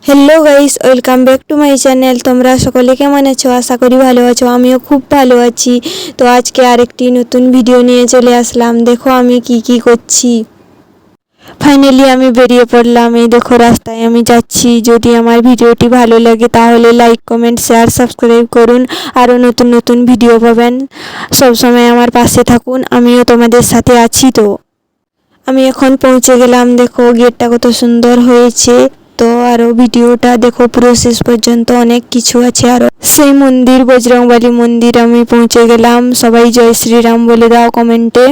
Hello guys, welcome back to my channel. তোমরা সকলে কেমন আছো? আশা করি ভালো আছো। আমিও খুব ভালো আছি। তো আজকে আরেকটি নতুন ভিডিও নিয়ে চলে আসলাম। দেখো আমি কি করছি। ফাইনালি আমি বেরিয়ে পড়লাম। এই দেখো রাস্তায় আমি যাচ্ছি। যদি আমার ভিডিওটি ভালো লাগে তাহলে লাইক, কমেন্ট, শেয়ার, সাবস্ক্রাইব করুন। আরও নতুন নতুন ভিডিও পাবেন। সবসময় আমার পাশে থাকুন, আমিও তোমাদের সাথে আছি। তো আমি এখন পৌঁছে গেলাম। দেখো গেটটা কত সুন্দর হয়েছে। তো আরও ভিডিওটা দেখো পুরো শেষ পর্যন্ত, অনেক কিছু আছে আরও। সেই মন্দির বজরংবলী মন্দির আমি পৌঁছে গেলাম। সবাই জয় শ্রীরাম বলে দাও কমেন্টে।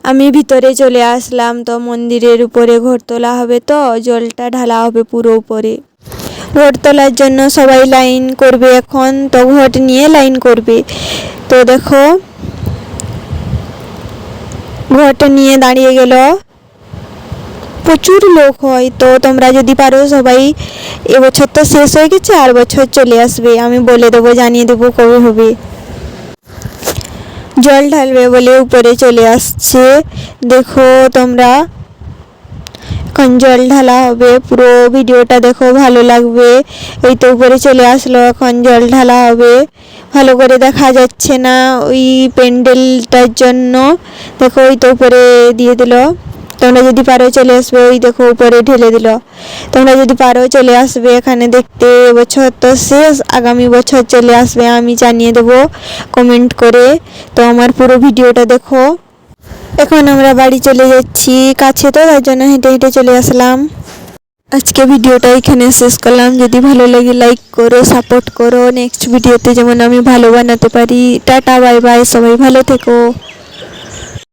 আমি ভিতরে চলে আসলাম। তো মন্দিরের উপরে ঘট তোলা হবে, তো জলটা ঢালা হবে পুরো উপরে। ঘট তোলার জন্য সবাই লাইন করবে এখন। তো ঘট নিয়ে লাইন করবে। তো দেখো ঘট নিয়ে দাঁড়িয়ে গেল। প্রচুর লোক হয়। তো তোমরা যদি পারো সবাই, এবছর তো শেষ হয়ে গেছে, আর বছর চলে আসবে। আমি বলে দেবো, জানিয়ে দেবো কবে হবে। জল ঢালবে বলে উপরে চলে আসছে। দেখো তোমরা, এখন জল ঢালা হবে। পুরো ভিডিওটা দেখো, ভালো লাগবে। এই তো উপরে চলে আসলো, এখন জল ঢালা হবে। ভালো করে দেখা যাচ্ছে না ওই প্যান্ডেলটার জন্য। দেখো ওই তো উপরে দিয়ে দিল। তোমরা যদি পারো চলে আসবে। ওই দেখো উপরে ঢেলে দিল। তোমরা যদি পারো চলে আসবে এখানে দেখতে। এবছর তো শেষ, আগামী বছর চলে আসবে, আমি জানিয়ে দেবো কমেন্ট করে। তো আমার পুরো ভিডিওটা দেখো। এখন আমরা বাড়ি চলে যাচ্ছি, কাছে তো, তার জন্য হেঁটে হেঁটে চলে আসলাম। আজকে ভিডিওটা এখানে শেষ করলাম। যদি ভালো লাগে লাইক করো, সাপোর্ট করো। নেক্সট ভিডিওতে যেমন আমি ভালো বানাতে পারি। টাটা, বাই বাই, সবাই ভালো থেকো।